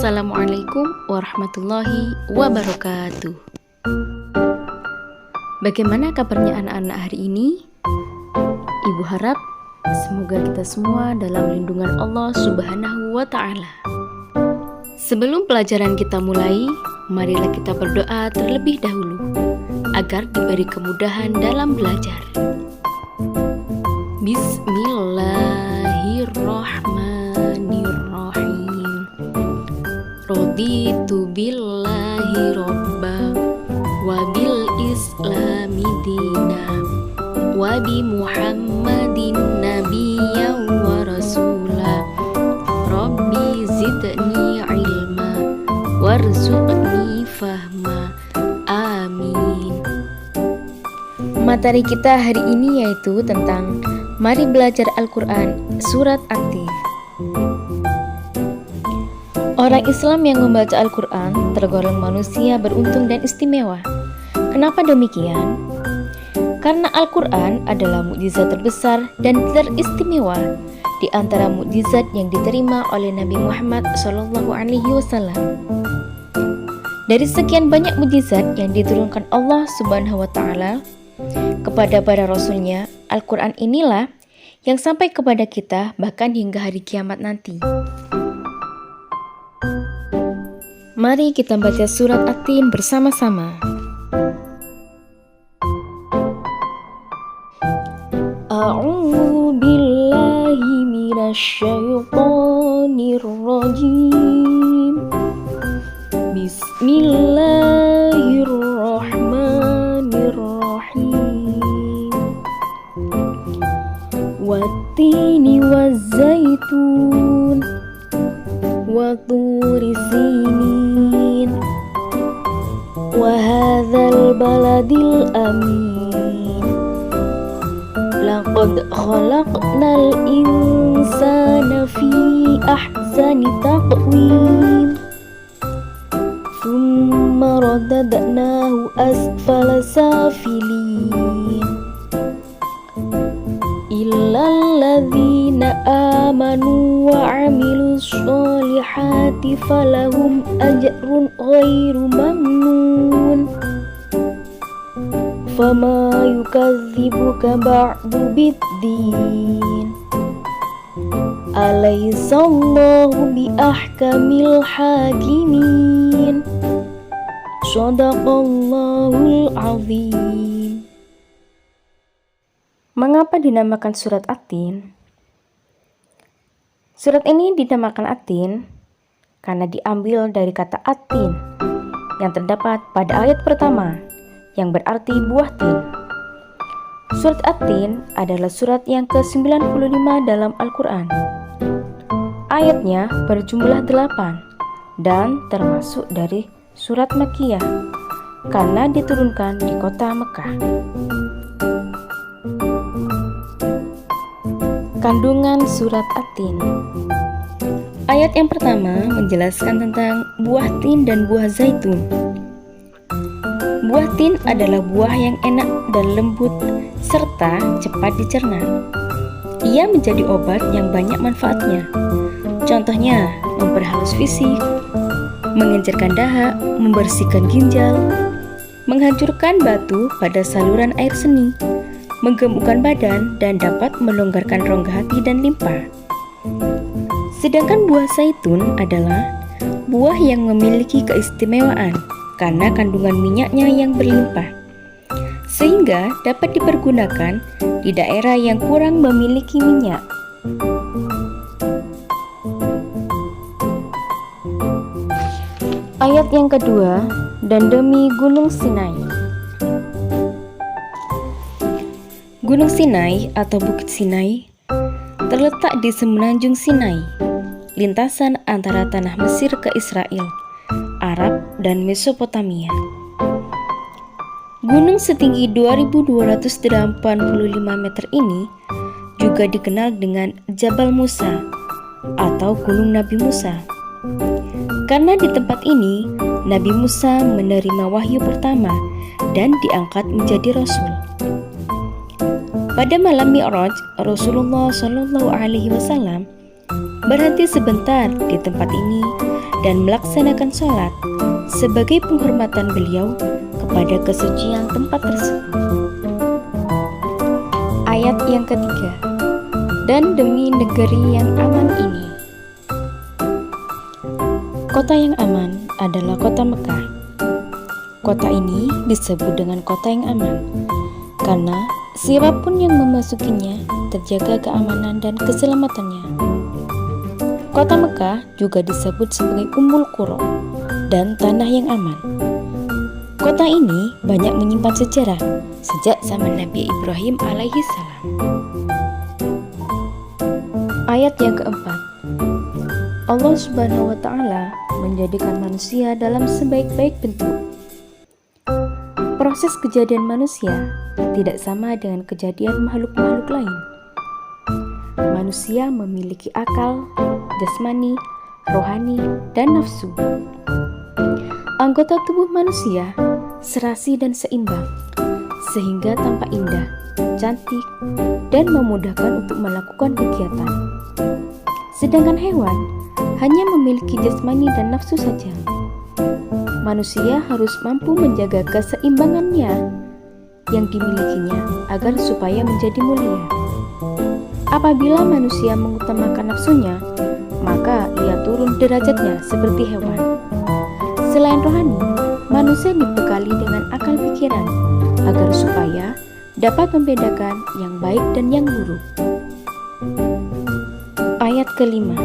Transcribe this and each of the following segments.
Assalamualaikum warahmatullahi wabarakatuh. Bagaimana kabarnya anak-anak hari ini? Ibu harap semoga kita semua dalam lindungan Allah Subhanahu wa Ta'ala. Sebelum pelajaran kita mulai, marilah kita berdoa terlebih dahulu agar diberi kemudahan dalam belajar. Bismillahirrahmanirrahim. Raditu billahi robba wa bil islami dina wa bi muhammadin nabiyya wa rasula rabbi zidni ilma warzuqni fahma amin. Materi kita hari ini yaitu tentang mari belajar Al-Quran Surat At-Tin. Orang Islam yang membaca Al-Quran tergolong manusia beruntung dan istimewa. Kenapa demikian? Karena Al-Quran adalah mukjizat terbesar dan teristimewa di antara mukjizat yang diterima oleh Nabi Muhammad SAW. Dari sekian banyak mukjizat yang diturunkan Allah Subhanahu wa Ta'ala kepada para rasulnya, Al-Quran inilah yang sampai kepada kita bahkan hingga hari kiamat nanti. Mari kita baca surat At-Tin bersama-sama. A'udzu billahi minasyaitonir rajim. Bismillahirrahmanirrahim. Wattini wazzaitun wa turi sinin wa hadzal baladil amin. Laqad khalaqnal insana fi ahsani taqwim thumma radadnahu asfala safilin illal ladzina amanu wa 'amilus sholihati falahum ajrun ghairu mamnun. Fama yukadzibuka ba'du biddin. Alaysallahu biahkamil hakimin. Shadaqallahul azim. Mengapa dinamakan surat At-Tin? Surat ini dinamakan At-Tin karena diambil dari kata At-Tin yang terdapat pada ayat pertama yang berarti buah tin. Surat At-Tin adalah surat yang ke-95 dalam Al-Quran. Ayatnya berjumlah 8 dan termasuk dari surat Makkiyah karena diturunkan di kota Mekah. Kandungan surat At-Tin. Ayat yang pertama menjelaskan tentang buah tin dan buah zaitun. Buah tin adalah buah yang enak dan lembut serta cepat dicerna. Ia menjadi obat yang banyak manfaatnya. Contohnya, memperhalus fisik, mengencerkan dahak, membersihkan ginjal, menghancurkan batu pada saluran air seni, menggemukkan badan, dan dapat melonggarkan rongga hati dan limpa. Sedangkan buah zaitun adalah buah yang memiliki keistimewaan karena kandungan minyaknya yang berlimpah, sehingga dapat dipergunakan di daerah yang kurang memiliki minyak. Ayat yang kedua, dan demi Gunung Sinai. Gunung Sinai atau Bukit Sinai terletak di semenanjung Sinai, lintasan antara tanah Mesir ke Israel, Arab, dan Mesopotamia. Gunung setinggi 2285 meter ini juga dikenal dengan Jabal Musa atau Gunung Nabi Musa. Karena di tempat ini Nabi Musa menerima wahyu pertama dan diangkat menjadi rasul. Pada malam Mi'raj, Rasulullah SAW berhenti sebentar di tempat ini dan melaksanakan sholat sebagai penghormatan beliau kepada kesucian tempat tersebut. Ayat yang ketiga, dan demi negeri yang aman ini. Kota yang aman adalah kota Mekah. Kota ini disebut dengan kota yang aman karena siapapun yang memasukinya terjaga keamanan dan keselamatannya. Kota Mekah juga disebut sebagai Ummul Qura dan tanah yang aman. Kota ini banyak menyimpan sejarah sejak zaman Nabi Ibrahim alaihi salam. Ayat yang keempat, Allah Subhanahu wa Ta'ala menjadikan manusia dalam sebaik-baik bentuk. Proses kejadian manusia tidak sama dengan kejadian makhluk-makhluk lain. Manusia memiliki akal, jasmani, rohani, dan nafsu. Anggota tubuh manusia serasi dan seimbang, sehingga tampak indah, cantik, dan memudahkan untuk melakukan kegiatan. Sedangkan hewan hanya memiliki jasmani dan nafsu saja. Manusia harus mampu menjaga keseimbangannya yang dimilikinya agar supaya menjadi mulia. Apabila manusia mengutamakan nafsunya, maka ia turun derajatnya seperti hewan. Selain rohani, manusia dibekali dengan akal pikiran agar supaya dapat membedakan yang baik dan yang buruk. Ayat kelima,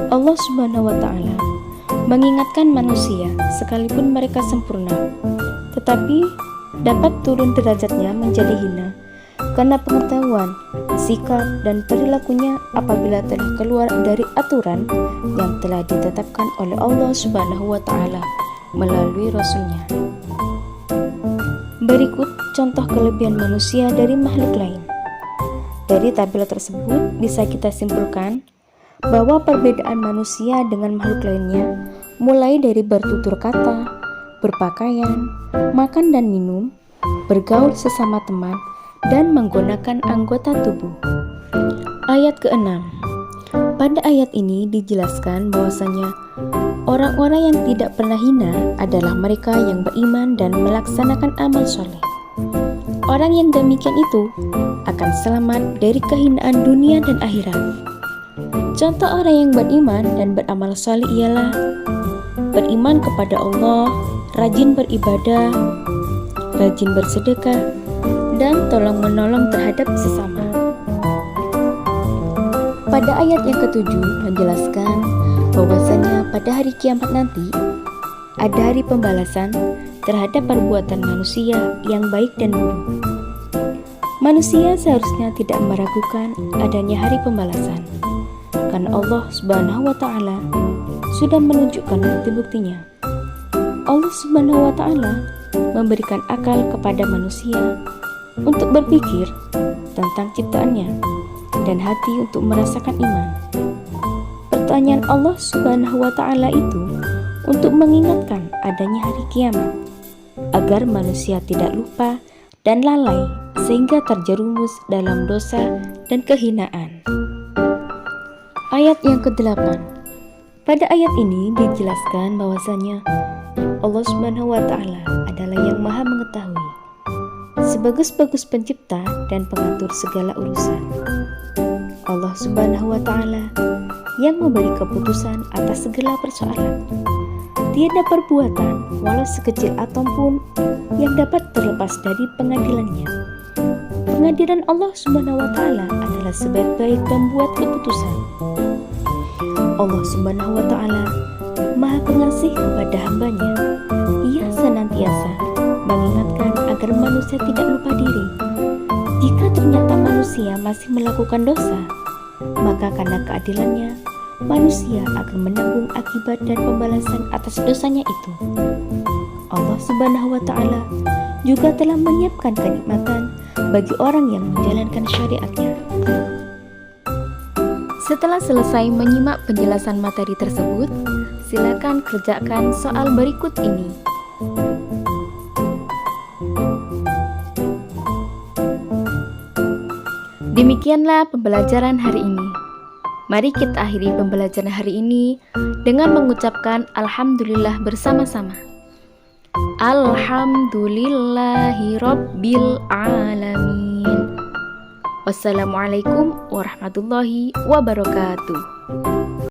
Allah Subhanahu wa Ta'ala mengingatkan manusia sekalipun mereka sempurna, tetapi dapat turun derajatnya menjadi hina karena pengetahuan, sikap, dan perilakunya apabila telah keluar dari aturan yang telah ditetapkan oleh Allah Subhanahu wa Ta'ala melalui Rasul-Nya. Berikut contoh kelebihan manusia dari makhluk lain. Dari tabel tersebut bisa kita simpulkan bahwa perbedaan manusia dengan makhluk lainnya mulai dari bertutur kata, berpakaian, makan dan minum, bergaul sesama teman, dan menggunakan anggota tubuh. Ayat ke-6. Pada ayat ini dijelaskan bahwasanya orang-orang yang tidak pernah hina adalah mereka yang beriman dan melaksanakan amal soleh. Orang yang demikian itu akan selamat dari kehinaan dunia dan akhirat. Contoh orang yang beriman dan beramal soleh ialah beriman kepada Allah, rajin beribadah, rajin bersedekah, dan tolong-menolong terhadap sesama. Pada ayat yang ketujuh menjelaskan bahwasanya pada hari kiamat nanti ada hari pembalasan terhadap perbuatan manusia yang baik dan buruk. Manusia seharusnya tidak meragukan adanya hari pembalasan, karena Allah Subhanahu wa Ta'ala sudah menunjukkan bukti-buktinya. Allah Subhanahu wa Ta'ala memberikan akal kepada manusia untuk berpikir tentang ciptaannya dan hati untuk merasakan iman. Pertanyaan Allah Subhanahu wa Ta'ala itu untuk mengingatkan adanya hari kiamat agar manusia tidak lupa dan lalai sehingga terjerumus dalam dosa dan kehinaan. Ayat yang ke-8. Pada ayat ini dijelaskan bahwasanya Allah Subhanahu wa Ta'ala adalah yang Maha mengetahui, sebagus-bagus pencipta dan pengatur segala urusan. Allah Subhanahu wa Ta'ala yang memberi keputusan atas segala persoalan. Tiada perbuatan walau sekecil atom pun yang dapat terlepas dari pengadilannya. Pengadilan Allah Subhanahu wa Ta'ala adalah sebaik-baik pembuat keputusan. Allah Subhanahu wa Ta'ala Maha Pengasih kepada hambanya. Ia senantiasa mengingatkan agar manusia tidak lupa diri. Jika ternyata manusia masih melakukan dosa, maka karena keadilannya, manusia akan menanggung akibat dan pembalasan atas dosanya itu. Allah Subhanahu wa Ta'ala juga telah menyiapkan kenikmatan bagi orang yang menjalankan syariatnya. Setelah selesai menyimak penjelasan materi tersebut, silakan kerjakan soal berikut ini. Demikianlah pembelajaran hari ini. Mari kita akhiri pembelajaran hari ini dengan mengucapkan Alhamdulillah bersama-sama. Alhamdulillahi Rabbil Alamin. Wassalamualaikum warahmatullahi wabarakatuh.